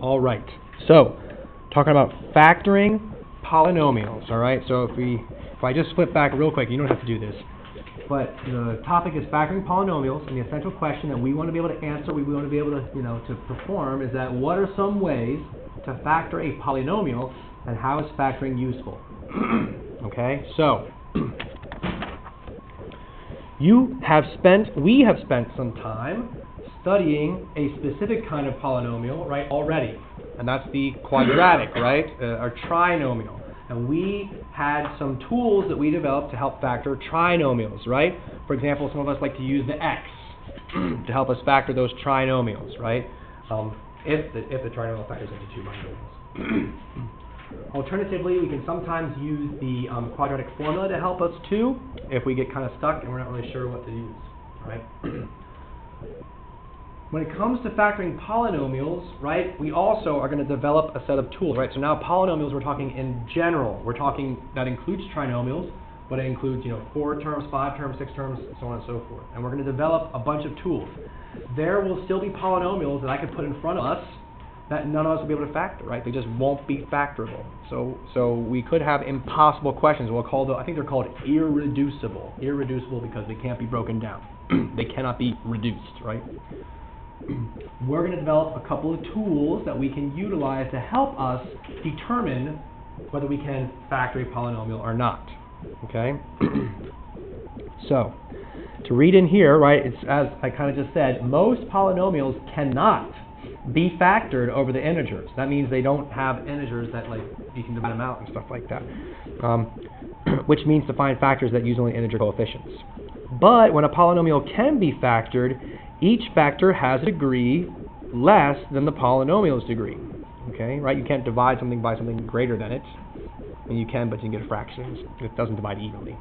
All right. So, talking about factoring polynomials. All right. So if I just flip back real quick, you don't have to do this. But the topic is factoring polynomials, and the essential question that we want to be able to answer, we want to be able to, to perform, is that what are some ways to factor a polynomial, and how is factoring useful? Okay. So we have spent some time studying a specific kind of polynomial, right, already, and that's the quadratic, right, or trinomial. And we had some tools that we developed to help factor trinomials, right? For example, some of us like to use the x to help us factor those trinomials, right? If the trinomial factors into two binomials. Alternatively, we can sometimes use the quadratic formula to help us too, if we get kind of stuck and we're not really sure what to use, right? When it comes to factoring polynomials, right, we also are going to develop a set of tools, right? So now polynomials, we're talking in general. We're talking, that includes trinomials, but it includes, 4 terms, 5 terms, 6 terms, so on and so forth. And we're going to develop a bunch of tools. There will still be polynomials that I could put in front of us that none of us will be able to factor, right? They just won't be factorable. So we could have impossible questions. We'll call I think they're called irreducible. Irreducible because they can't be broken down. They cannot be reduced, right? We're going to develop a couple of tools that we can utilize to help us determine whether we can factor a polynomial or not. Okay? So, to read in here, right, it's as I kind of just said, most polynomials cannot be factored over the integers. That means they don't have integers that, like, you can divide them out and stuff like that. Which means to find factors that use only integer coefficients. But when a polynomial can be factored, each factor has a degree less than the polynomial's degree. Okay, right? You can't divide something by something greater than it. And you can, but you can get fractions. It doesn't divide evenly.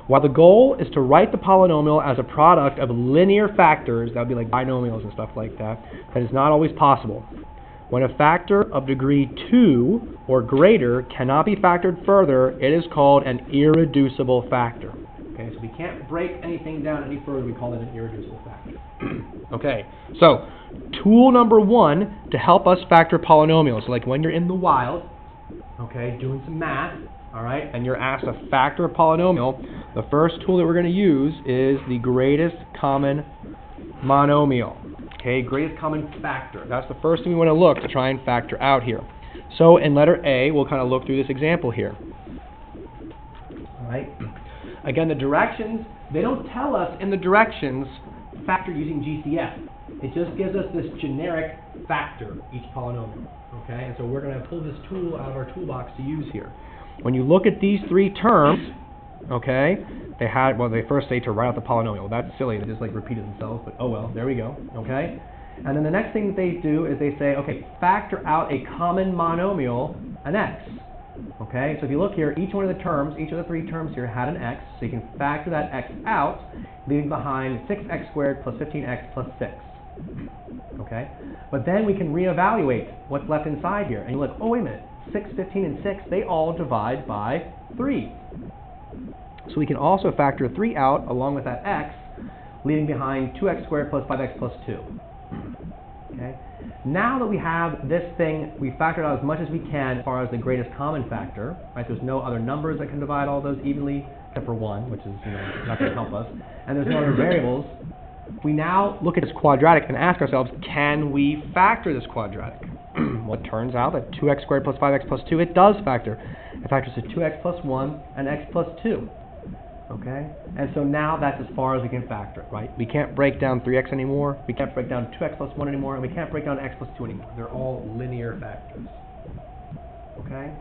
While the goal is to write the polynomial as a product of linear factors, that would be like binomials and stuff like that, that is not always possible. When a factor of degree 2 or greater cannot be factored further, it is called an irreducible factor. Okay, so we can't break anything down any further, we call it an irreducible factor. Okay, so tool number 1 to help us factor polynomials, like when you're in the wild, okay, doing some math, all right, and you're asked to factor a polynomial, the first tool that we're going to use is the greatest common monomial. Okay, greatest common factor. That's the first thing we want to look to try and factor out here. So in letter A, we'll kind of look through this example here. All right. Again, the directions, they don't tell us in the directions factor using GCF. It just gives us this generic factor, each polynomial. Okay, and so we're going to pull this tool out of our toolbox to use here. When you look at these 3 terms, okay, they first say to write out the polynomial. That's silly, they just like repeated themselves, but oh well, there we go, okay? And then the next thing that they do is they say, okay, factor out a common monomial, an x. Okay, so if you look here, each one of the terms, each of the 3 terms here had an x, so you can factor that x out, leaving behind 6x squared plus 15x plus 6. Okay, but then we can reevaluate what's left inside here, and you look, oh wait a minute, 6, 15, and 6, they all divide by 3. So we can also factor 3 out along with that x, leaving behind 2x squared plus 5x plus 2. Okay. Now that we have this thing, we factored out as much as we can as far as the greatest common factor, right? There's no other numbers that can divide all those evenly, except for 1, which is not going to help us. And there's no other variables. We now look at this quadratic and ask ourselves, can we factor this quadratic? Well, it turns out that 2x squared plus 5x plus 2, it does factor. It factors to 2x plus 1 and x plus 2. Okay? And so now that's as far as we can factor it, right? We can't break down 3x anymore, we can't break down 2x plus 1 anymore, and we can't break down x plus 2 anymore. They're all linear factors. Okay?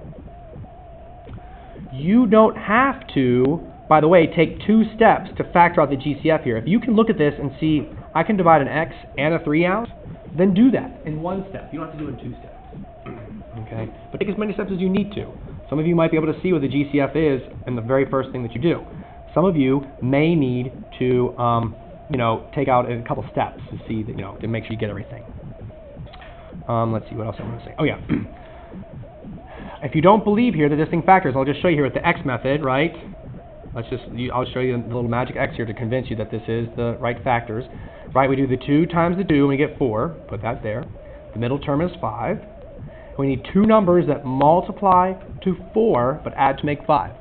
You don't have to, by the way, take 2 steps to factor out the GCF here. If you can look at this and see, I can divide an x and a 3 out, then do that in 1 step. You don't have to do it in 2 steps. Okay? But take as many steps as you need to. Some of you might be able to see what the GCF is in the very first thing that you do. Some of you may need to, take out a couple steps to see that, to make sure you get everything. Let's see what else I want to say. Oh yeah. If you don't believe here that this thing factors, I'll just show you here with the x method, right? I'll show you the little magic x here to convince you that this is the right factors. Right, we do the 2 times the 2 and we get 4. Put that there. The middle term is 5. We need two numbers that multiply to 4 but add to make 5.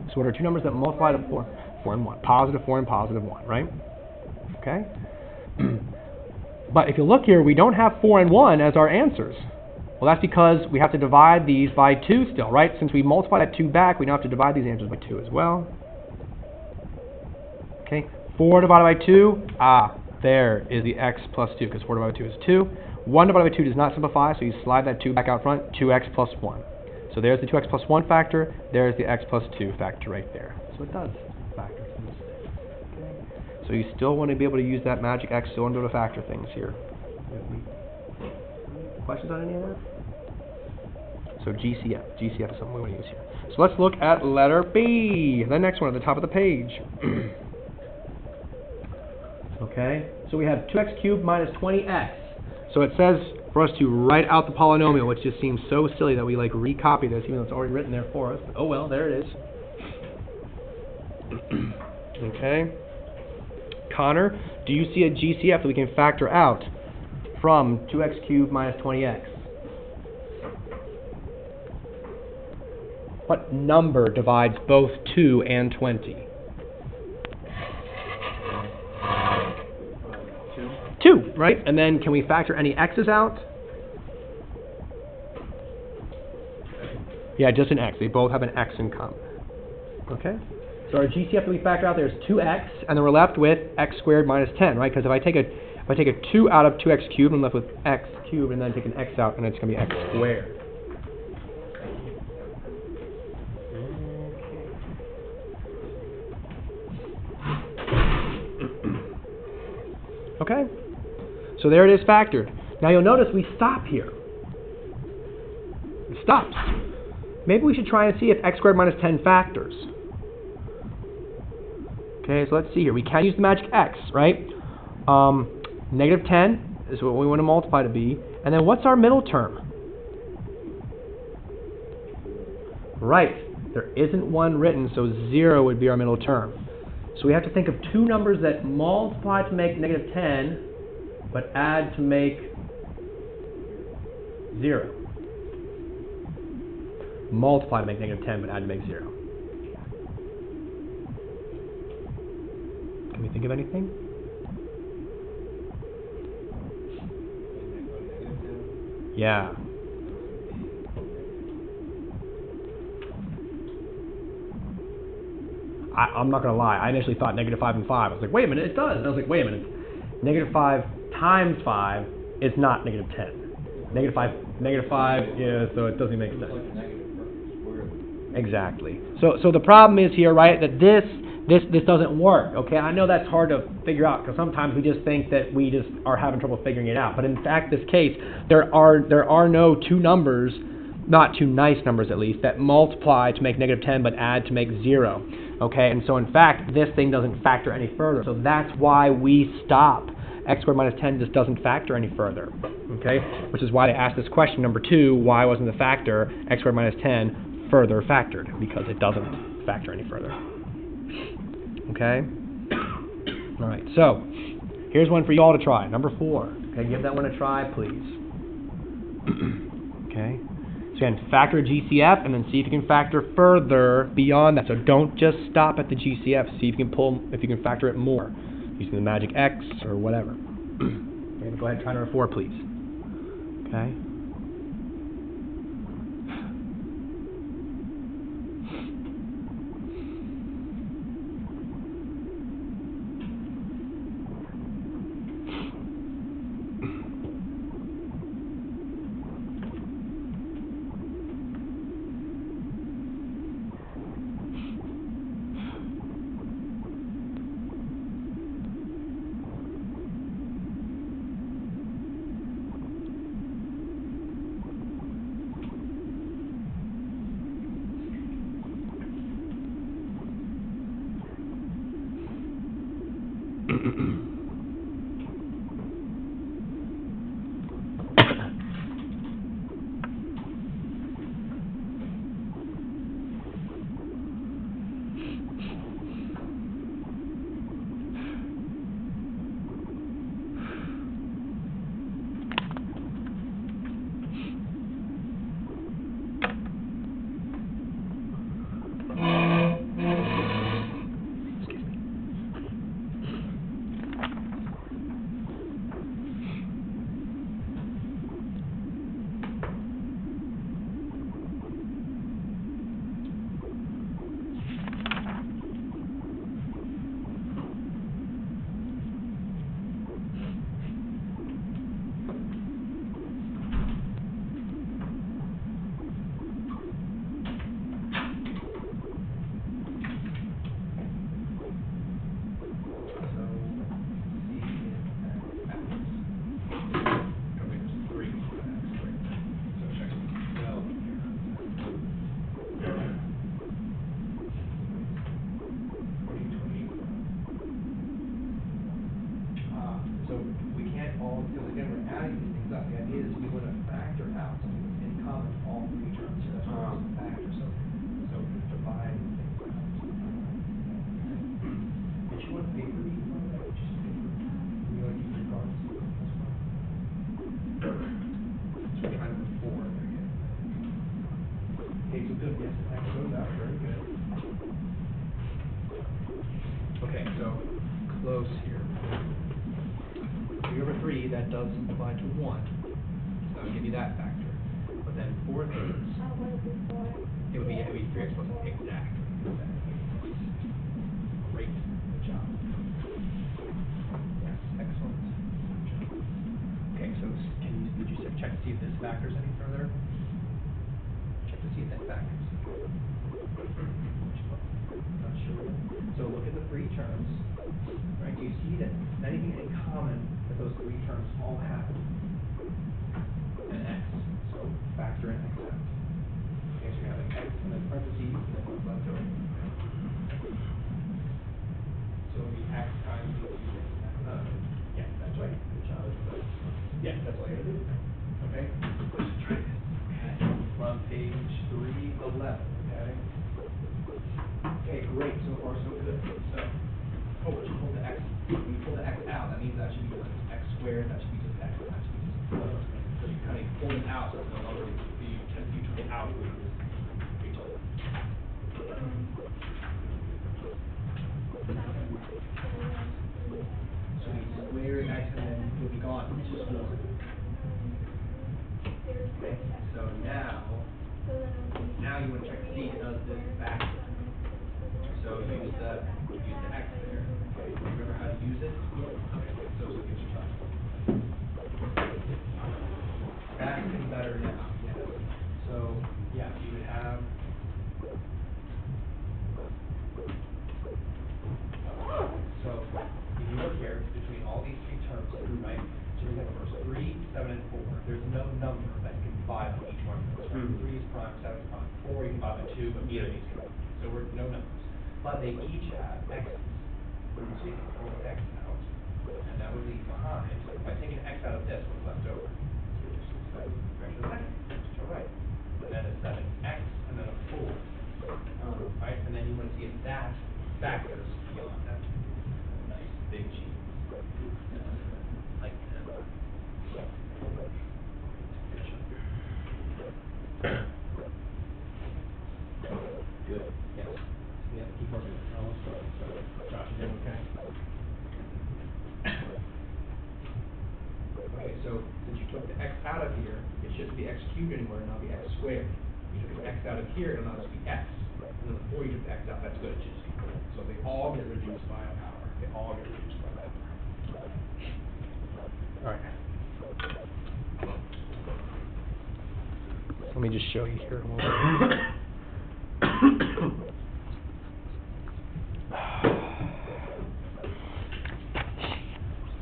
So what are two numbers that multiply to 4? 4 and 1. Positive 4 and positive 1, right? Okay? But if you look here, we don't have 4 and 1 as our answers. Well, that's because we have to divide these by 2 still, right? Since we multiplied that 2 back, we now have to divide these answers by 2 as well. Okay, 4 divided by 2, there is the x plus 2, because 4 divided by 2 is 2. 1 divided by 2 does not simplify, so you slide that 2 back out front, 2x plus 1. So there's the 2x plus 1 factor, there's the x plus 2 factor right there. So it does factor things. Okay. So you still want to be able to use that magic x, still want to be able to factor things here. Questions on any of that? So GCF. GCF is something we want to use here. So let's look at letter B, the next one at the top of the page. Okay, so we have 2x cubed minus 20x. So it says for us to write out the polynomial, which just seems so silly that we like recopy this, even though it's already written there for us. Oh well, there it is. Okay. Connor, do you see a GCF that we can factor out from 2x cubed minus 20x? What number divides both 2 and 20? 2, right? And then can we factor any x's out? Yeah, just an x. They both have an x in common. Okay? So our GCF that we factor out there is 2x, and then we're left with x squared minus 10, right? Because if I take a 2 out of 2x cubed, I'm left with x cubed, and then take an x out, and it's going to be x squared. Okay? So there it is factored. Now you'll notice we stop here. It stops. Maybe we should try and see if x squared minus 10 factors. Okay, so let's see here. We can use the magic x, right? Negative 10 is what we want to multiply to be. And then what's our middle term? Right. There isn't one written, so 0 would be our middle term. So we have to think of two numbers that multiply to make negative 10, but add to make 0. Multiply to make negative 10, but add to make 0. Can we think of anything? Yeah. I'm not going to lie. I initially thought negative 5 and 5. I was like, wait a minute, it does. And I was like, wait a minute. Negative 5 times 5 is not negative 10. Negative 5, yeah, so it doesn't make sense. Exactly. So the problem is here, right, that this doesn't work. Okay, I know that's hard to figure out because sometimes we just think that we just are having trouble figuring it out. But in fact, this case, there are no two numbers, not two nice numbers at least, that multiply to make negative 10 but add to make 0. Okay, and so in fact, this thing doesn't factor any further. So that's why we stop. X squared minus 10 just doesn't factor any further. Okay, which is why they asked this question, number 2, why wasn't the factor x squared minus 10 further factored? Because it doesn't factor any further. Okay? All right, so here's one for you all to try. Number 4. Okay, give that one a try, please. Okay? So again, factor a GCF and then see if you can factor further beyond that. So don't just stop at the GCF. See if you can factor it more using the magic X or whatever. Okay, go ahead and try number 4, please. Okay? all, because again, we're adding these things up. The idea is we want to factor out something that's in common to all three terms. So that's what we factor. So divide things out. Did you want paper? Do you want that? Just paper. You want to use your cards? That's fine. So we're trying to move 4. There you go. Okay, so good. Yes, X goes out. Very good. Okay, so close here. 3 over 3, that does divide to 1. So that'll give you that factor. But then 4 thirds, it would be 3x plus exactly. Great. Good job. Yes, excellent. Okay, so did you check to see if this factors any further? Check to see if that factors. Not sure. So look at the 3 terms. Right? Do you see that anything in common that those 3 terms all have? An x. So factor in x out. Okay, so you're having x and then parentheses and then what's left over. So it'll be x times yeah, that's right. Good job. Yeah, that's all you gotta do. Okay? Let's try this. Okay. We're on page 311. Okay? Okay, great. So far, so good. So, when you pull the x, when you pull the x out, that means that should be just x squared. That should be just x. That should be just so you kind of pull it out. So it's no longer you took it out. So we square x and then it'll be gone. It's just 1. Okay. So now you want to check to see does this factor. So use the x there. Okay. Remember how to use it? Okay. So it gives you time. That's getting better now. Yes. So yeah, you would have. So if you look here between all these 3 terms, right? So we're going first 3, 7, and 4. There's no number that you can divide on each one of those. Right? 3 is prime, 7 is prime, 4 you can divide by 2, but neither of these can. So we're no numbers. But they each have x's. So you can pull the x out, and that would leave behind. By taking x out of this, what's left over? Fraction of a second. Just all right. And then a 7x, and then a 4. Right? And then you want to see if that factors beyond that. Nice big cheese. Like that. Good. Yes. We have to keep working. Almost done. So, Josh, you doing okay? Okay, so since you took the x out of here, it shouldn't be x cubed anymore, and now be x squared. You took the x out of here, it'll now just be x. And then before you took the x out, that's good. It should just be 4. So they all get reduced by a power. They all get reduced by that power. All right. Let me just show you here a little bit.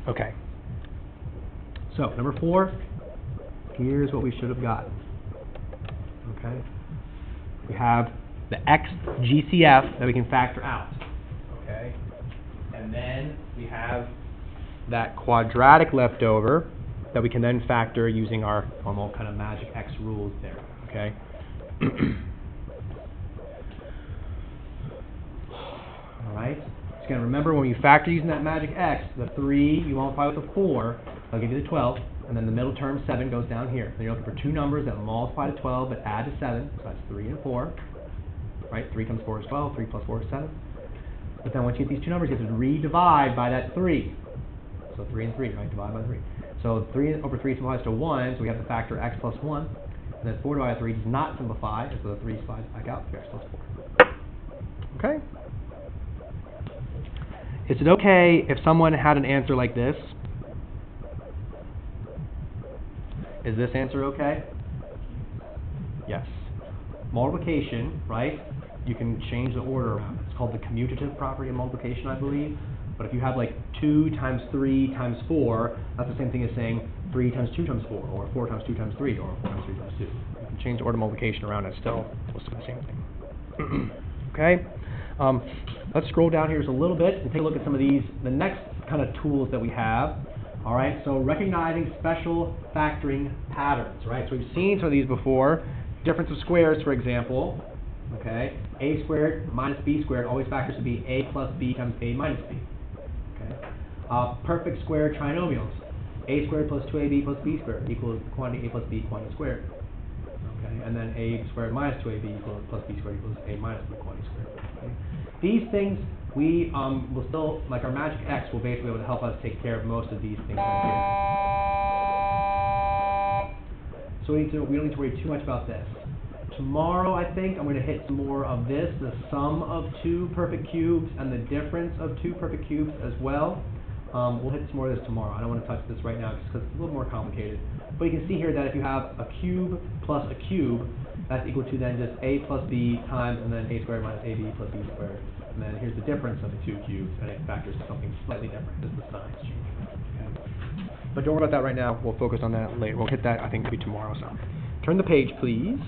Okay. So, number 4, here's what we should have gotten. Okay. We have the x GCF that we can factor out. Okay. And then we have that quadratic left over that we can then factor using our normal kind of magic x rules there. Okay. All right. So again, remember when you factor using that magic x, the 3 you multiply with the 4, that'll give you the 12, and then the middle term 7 goes down here. Then you're looking for 2 numbers that multiply to 12 but add to 7, so that's 3 and 4. Right? 3 times 4 is 12. 3 plus 4 is 7. But then once you get these 2 numbers, you have to re-divide by that 3. So 3 and 3, right? Divide by 3. So 3 over 3 simplifies to 1, so we have the factor x plus 1. And then 4 divided by 3 does not simplify, and so the 3 slides back out, 3x plus 4. Okay? Is it okay if someone had an answer like this? Is this answer okay? Yes. Multiplication, right? You can change the order around. It's called the commutative property of multiplication, I believe. But if you have like 2 times 3 times 4, that's the same thing as saying 3 times 2 times 4, or 4 times 2 times 3, or 4 times 3 times 2. You can change the order of multiplication around. It's still supposed to be the same thing. Okay? Let's scroll down here just a little bit and take a look at some of these, the next kind of tools that we have. All right, so recognizing special factoring patterns, right? So we've seen some of these before. Difference of squares, for example. Okay, a squared minus b squared always factors to be a plus b times a minus b. Okay, perfect square trinomials. A squared plus 2ab plus b squared equals quantity a plus b quantity squared. Okay, and then a squared minus 2ab plus b squared equals a minus b quantity squared. Okay. These things we will still, like our magic x, will basically be able to help us take care of most of these things right here. So we don't need to worry too much about this. Tomorrow, I think, I'm going to hit some more of this, the sum of two perfect cubes and the difference of two perfect cubes as well. We'll hit some more of this tomorrow. I don't want to touch this right now just because it's a little more complicated. But you can see here that if you have a cube plus a cube, that's equal to then just a plus b times and then a squared minus ab plus b squared. And then here's the difference of the two cubes, and it factors to something slightly different. This is the signs change. Okay. But don't worry about that right now. We'll focus on that later. We'll hit that, I think, maybe tomorrow. So turn the page, please.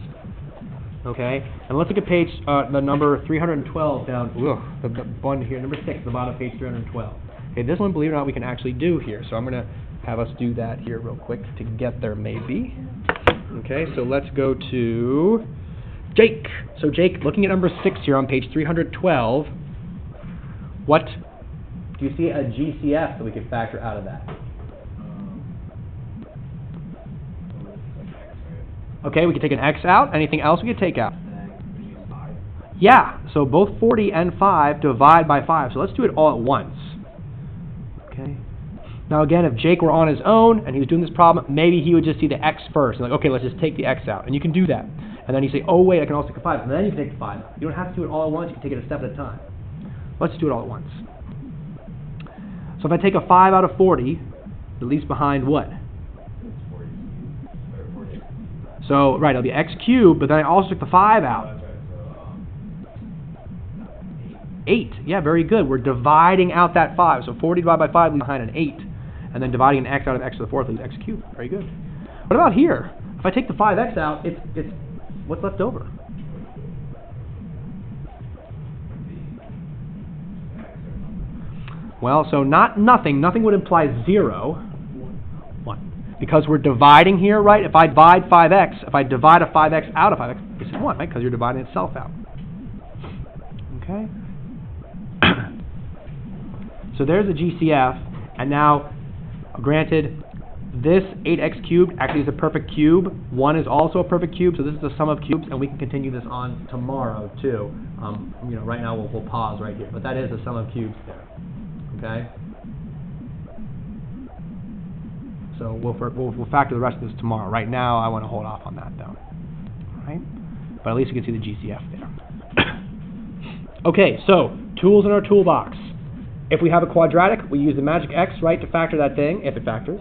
Okay, and let's look at page, the number 312 down, the one here, number 6, the bottom of page 312. Okay, this one, believe it or not, we can actually do here. So I'm going to have us do that here real quick to get there, maybe. Okay, so let's go to Jake. So Jake, looking at number 6 here on page 312, what do you see a GCF that we could factor out of that? Okay, we could take an x out. Anything else we could take out? Yeah, so both 40 and 5 divide by 5. So let's do it all at once. Okay. Now again, if Jake were on his own and he was doing this problem, maybe he would just see the x first. And like, okay, let's just take the x out. And you can do that. And then you say, oh wait, I can also take a 5. And then you can take the 5 out. You don't have to do it all at once. You can take it a step at a time. Let's do it all at once. So if I take a 5 out of 40, it leaves behind what? So, right, it'll be x cubed, but then I also took the 5 out. 8. Yeah, very good. We're dividing out that 5. So 40 divided by 5 leaves behind an 8. And then dividing an x out of x to the 4th leaves x cubed. Very good. What about here? If I take the 5x out, it's what's left over? Well, so nothing. Nothing would imply 0. 1. Because we're dividing here, right? If I divide 5x, if I divide a 5x out of 5x, this is 1, right? Because you're dividing itself out. Okay? So there's a GCF, and now, granted, this 8x cubed actually is a perfect cube. 1 is also a perfect cube, so this is the sum of cubes, and we can continue this on tomorrow, too. Right now we'll pause right here, but that is the sum of cubes there. Okay? So we'll factor the rest of this tomorrow. Right now, I want to hold off on that, though. All right? But at least you can see the GCF there. Okay, so tools in our toolbox. If we have a quadratic, we use the magic x, right, to factor that thing, if it factors.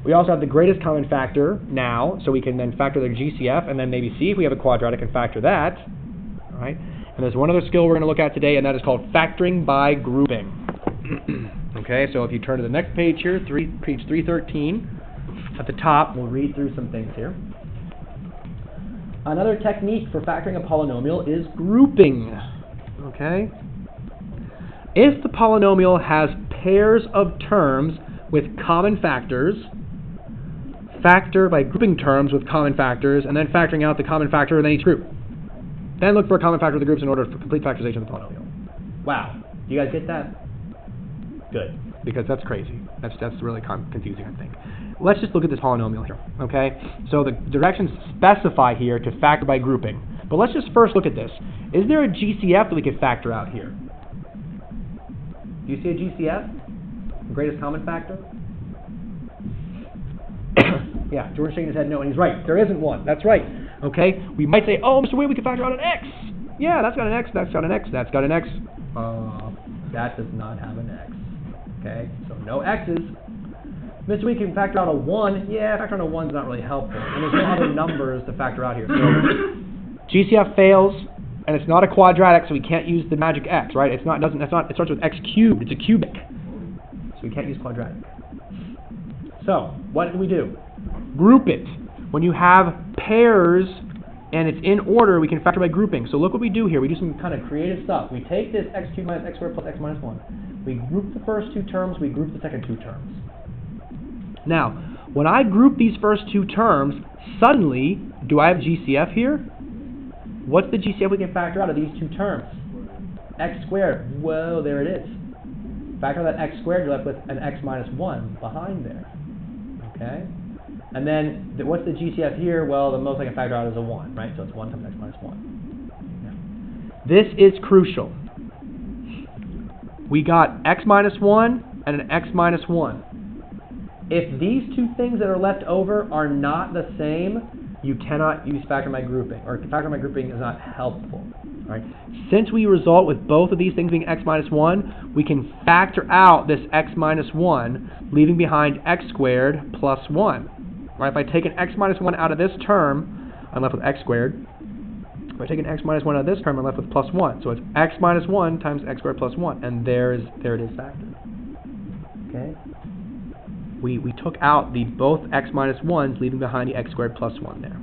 We also have the greatest common factor now, so we can then factor the GCF, and then maybe see if we have a quadratic and factor that. All right? And there's one other skill we're going to look at today, and that is called factoring by grouping. Okay, so if you turn to the next page here, page 313, at the top, we'll read through some things here. Another technique for factoring a polynomial is grouping. Okay? If the polynomial has pairs of terms with common factors, factor by grouping terms with common factors, and then factoring out the common factor in each group. Then look for a common factor of the groups in order for complete factorization of the polynomial. Wow. Do you guys get that? Good, because that's crazy. That's really confusing, I think. Let's just look at this polynomial here, okay? So the directions specify here to factor by grouping. But let's just first look at this. Is there a GCF that we could factor out here? Do you see a GCF? The greatest common factor? Yeah, Jordan's shaking his head no, and he's right. There isn't one. That's right. Okay? We might say, oh, Mr. Wade, we could factor out an X. Yeah, that's got an X, that's got an X, that's got an X. That does not have an X. Okay, so no X's. Mr. We can factor out a 1. Yeah, factor out a 1 is not really helpful. And there's no other numbers to factor out here. So GCF fails, and it's not a quadratic, so we can't use the magic X, right? It starts with X cubed. It's a cubic. So we can't use quadratic. So, what do we do? Group it. When you have pairs and it's in order, we can factor by grouping. So look what we do here. We do some kind of creative stuff. We take this x cubed minus x squared plus x minus 1. We group the first two terms. We group the second two terms. Now, when I group these first two terms, suddenly, do I have GCF here? What's the GCF we can factor out of these two terms? X squared. Whoa, there it is. Factor out that x squared, you're left with an x minus 1 behind there. Okay? And then, what's the GCF here? Well, the most I can factor out is a 1, right? So it's 1 times x minus 1. Now, this is crucial. We got x minus 1 and an x minus 1. If these two things that are left over are not the same, you cannot use factor by grouping, or factor by grouping is not helpful. All right? Since we result with both of these things being x minus 1, we can factor out this x minus 1, leaving behind x squared plus 1. Right? If I take an x minus 1 out of this term, I'm left with x squared. If I take an x minus 1 out of this term, I'm left with plus 1. So it's x minus 1 times x squared plus 1, and there it is factored. Okay? We took out the both x minus 1s, leaving behind the x squared plus 1 there.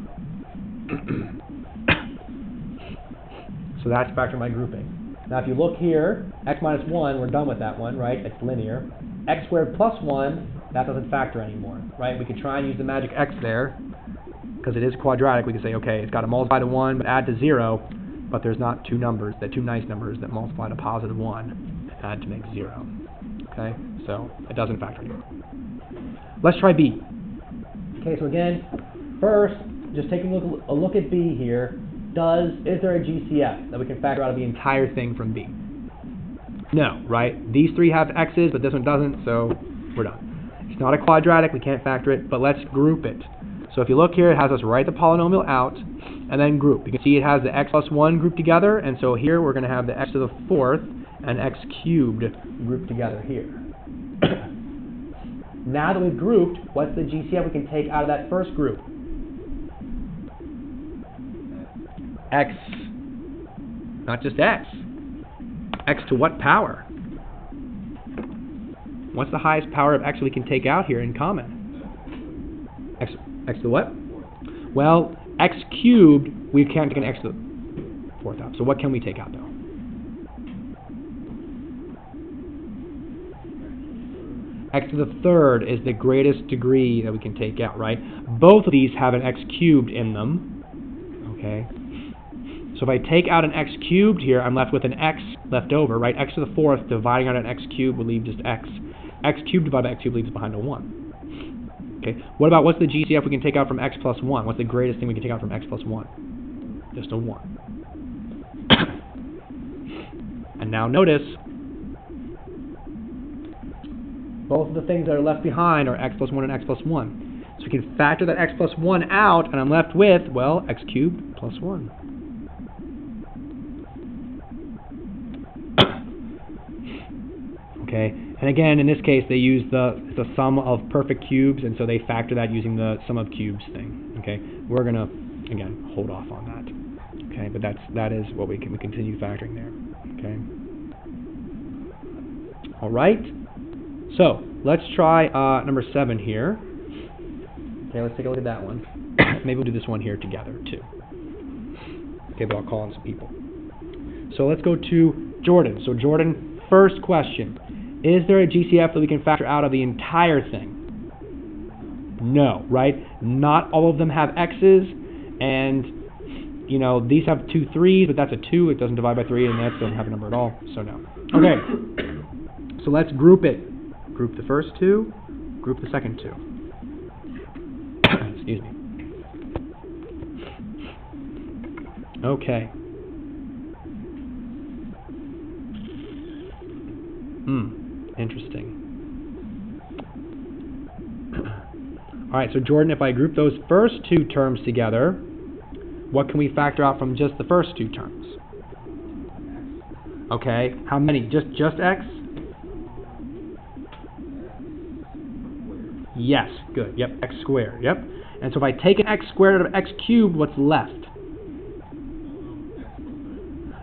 So that's factoring by grouping. Now if you look here, x minus 1, we're done with that one, right? It's linear. X squared plus 1, that doesn't factor anymore, right? We could try and use the magic x there, because it is quadratic. We could say, okay, it's got to multiply to 1, but add to 0, but there's not two numbers, the two nice numbers that multiply to positive 1 and add to make 0. Okay, so it doesn't factor anymore. Let's try B. Okay, so again, first, just taking a look at B here. Is there a GCF that we can factor out of the entire thing from B? No, right? These three have x's, but this one doesn't, so we're done. It's not a quadratic, we can't factor it, but let's group it. So if you look here, it has us write the polynomial out, and then group. You can see it has the x plus 1 grouped together, and so here we're going to have the x to the 4th and x cubed grouped together here. Now that we've grouped, what's the GCF we can take out of that first group? X, not just x. X to what power? What's the highest power of x we can take out here in common? X to what? Well, x cubed, we can't take an x to the 4th out. So what can we take out, though? X to the 3rd is the greatest degree that we can take out, right? Both of these have an x cubed in them, okay? So if I take out an x cubed here, I'm left with an x left over, right? X to the 4th dividing out an x cubed will leave just x. X cubed divided by x cubed leaves behind a 1. Okay, what about what's the GCF we can take out from x plus 1? What's the greatest thing we can take out from x plus 1? Just a 1. And now notice, both of the things that are left behind are x plus 1 and x plus 1. So we can factor that x plus 1 out, and I'm left with, well, x cubed plus 1. Okay, and again, in this case, they use the sum of perfect cubes, and so they factor that using the sum of cubes thing. Okay, we're going to, again, hold off on that. Okay, but that is what we continue factoring there. Okay. All right. So let's try number 7 here. Okay, let's take a look at that one. Maybe we'll do this one here together too. Okay, but I'll call on some people. So let's go to Jordan. So Jordan, first question. Is there a GCF that we can factor out of the entire thing? No, right? Not all of them have x's, and you know, these have 2 3s, but that's a 2. It doesn't divide by 3, and that doesn't have a number at all, so no. Okay, so let's group it. Group the first 2, group the second 2. Excuse me. Okay. Interesting. Alright, so Jordan, if I group those first 2 terms together, what can we factor out from just the first 2 terms? Okay, how many? Just x? Yes, good. Yep, x squared. Yep. And so if I take an x squared out of x cubed, what's left?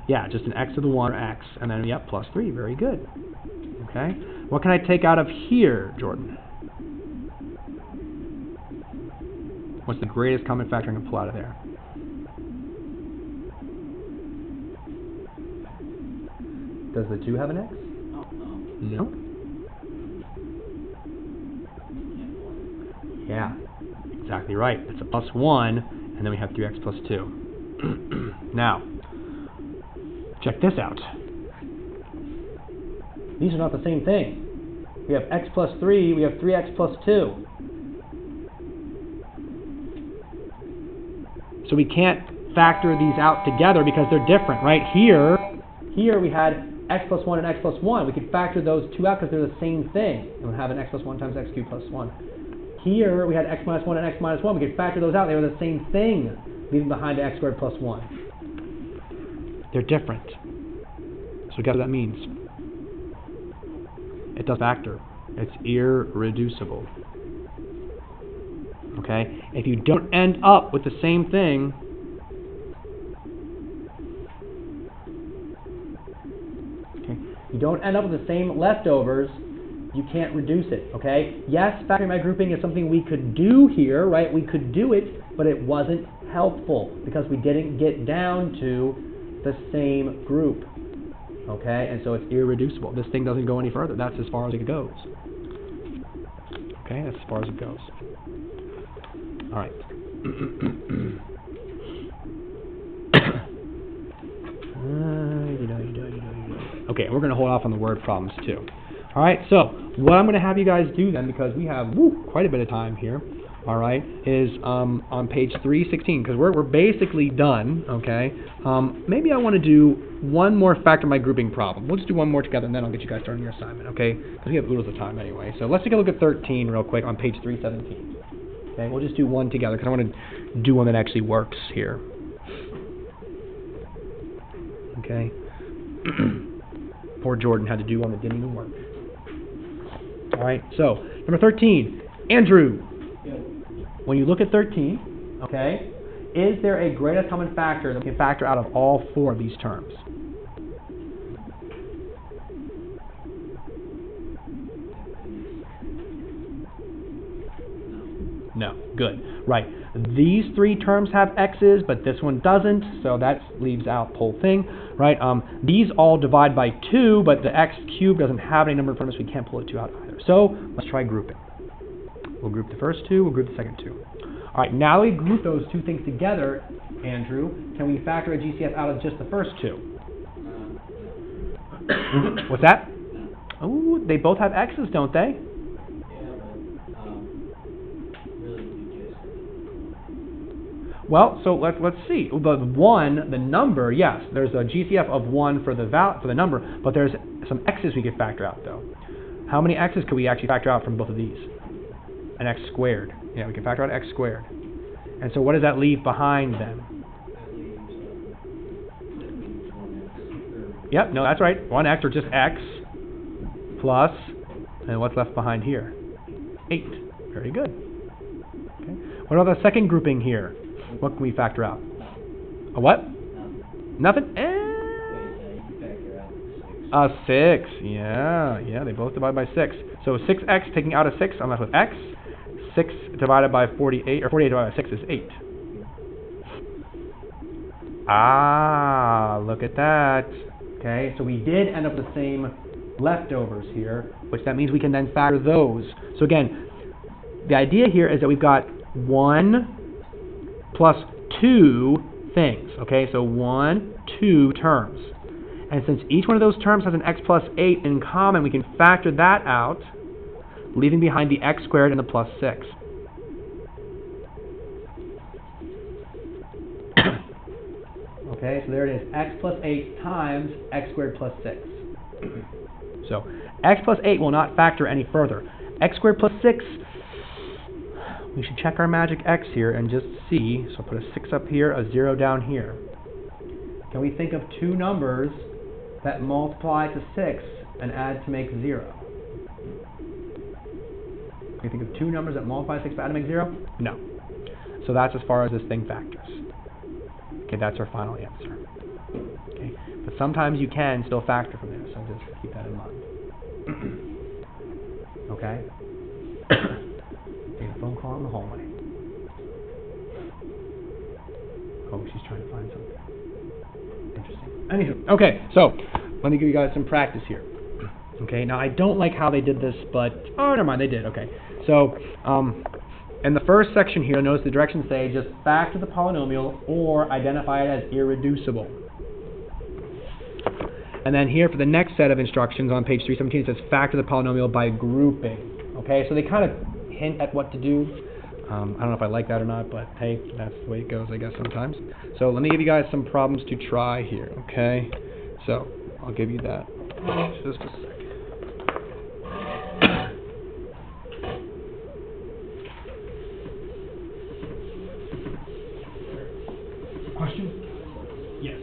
Yeah, just an x to the 1 or x, and then, yep, plus 3. Very good. Okay. What can I take out of here, Jordan? What's the greatest common factor I can pull out of there? Does the 2 have an x? No. Yeah, exactly right. It's a plus 1, and then we have 3x plus 2. Now, check this out. These are not the same thing. We have x plus 3, we have 3x plus 2. So we can't factor these out together because they're different, right? Here we had x plus 1 and x plus 1. We could factor those two out because they're the same thing. And we'll have an x plus 1 times x cubed plus 1. Here we had x minus 1 and x minus 1. We could factor those out. They were the same thing, leaving behind the x squared plus 1. They're different. So guess what that means? It does factor. It's irreducible. Okay? If you don't end up with the same thing, you don't end up with the same leftovers, you can't reduce it, okay? Yes, factoring by grouping is something we could do here, right? We could do it, but it wasn't helpful because we didn't get down to the same group, okay? And so it's irreducible. This thing doesn't go any further. That's as far as it goes. Okay, that's as far as it goes. All right. Okay, we're going to hold off on the word problems too. All right, so what I'm going to have you guys do then, because we have quite a bit of time here, all right, is on page 316, because we're basically done, okay? Maybe I want to do one more factor by grouping problem. We'll just do one more together, and then I'll get you guys started on your assignment, okay? Because we have oodles of time anyway. So let's take a look at 13 real quick on page 317. Okay, we'll just do one together, because I want to do one that actually works here. Okay. Poor Jordan had to do one that didn't even work. All right, so number 13, Andrew. When you look at 13, okay, is there a greatest common factor that we can factor out of all four of these terms? No. Good. Right. These three terms have x's, but this one doesn't, so that leaves out the whole thing. Right. These all divide by 2, but the x cubed doesn't have any number in front of us. We can't pull a 2 out either. So let's try grouping. We'll group the first 2. We'll group the second 2. All right. Now we group those two things together, Andrew. Can we factor a GCF out of just the first 2? What's that? Oh, they both have x's, don't they? Well, so let's see. The 1, the number, yes, there's a GCF of 1 for the number, but there's some x's we could factor out though. How many x's could we actually factor out from both of these? An x squared. Yeah, we can factor out x squared. And so what does that leave behind then? Yep, no, that's right. 1x or just x plus, and what's left behind here? 8. Very good. Okay. What about the second grouping here? What can we factor out? A what? Nothing? A 6. Yeah, they both divide by 6. So 6x taking out a 6, I'm left with x. 6 divided by 48, or 48 divided by 6 is 8. Ah, look at that. Okay, so we did end up with the same leftovers here, which that means we can then factor those. So again, the idea here is that we've got 1 plus 2 things, okay? So 1, 2 terms. And since each one of those terms has an x plus 8 in common, we can factor that out, leaving behind the x squared and the plus 6. Okay, so there it is, x plus 8 times x squared plus 6. So x plus 8 will not factor any further. X squared plus 6, we should check our magic x here and just see. So put a 6 up here, a 0 down here. Can we think of two numbers that multiply to 6 and add to make 0? Can we think of two numbers that multiply to 6 but add to make 0? No. So that's as far as this thing factors. Okay, that's our final answer. Okay, but sometimes you can still factor from there, so just keep that in mind. Okay? Getting a phone call in the hallway. Oh, she's trying to find something. Interesting. Anywho, okay, so let me give you guys some practice here. Okay, now I don't like how they did this, but oh, never mind, they did. Okay, so in the first section here, notice the directions say just factor the polynomial or identify it as irreducible. And then here for the next set of instructions on page 317, it says factor the polynomial by grouping. Okay, so they kind of hint at what to do. I don't know if I like that or not, but hey, that's the way it goes, I guess, sometimes. So let me give you guys some problems to try here, okay? So I'll give you that just a second. Question? Yes.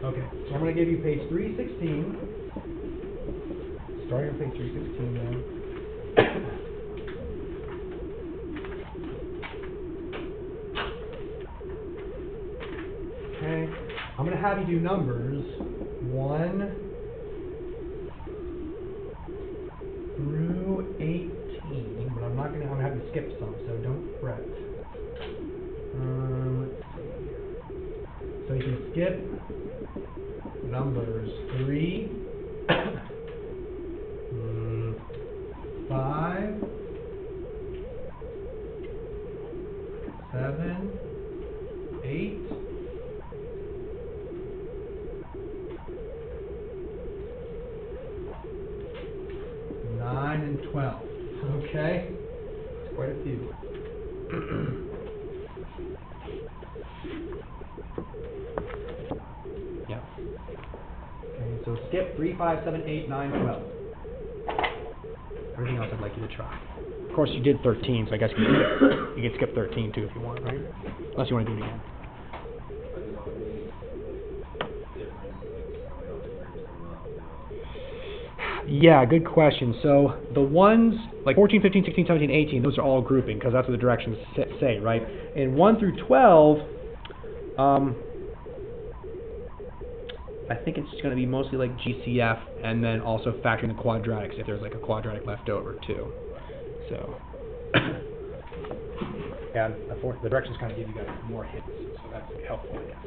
Okay, so I'm going to give you page 316. Starting on page 316 now. Okay, I'm going to have you do numbers 1 through 18, but I'm going to have you skip some, so don't fret. Let's see. So you can skip numbers 3, 5, 7, 8, 9, and 12. Okay? That's quite a few. Yeah. Okay, so skip 3, 5, 7, 8, 9, 12. Everything else I'd like you to try. Of course, you did 13, so I guess you can skip 13 too if you want, right? Unless you want to do it again. Yeah, good question. So the ones like 14, 15, 16, 17, 18, those are all grouping because that's what the directions say, right? And 1 through 12, I think it's going to be mostly like GCF and then also factoring the quadratics if there's like a quadratic left over too. So, and the directions kind of give you guys more hints, so that's helpful, I guess.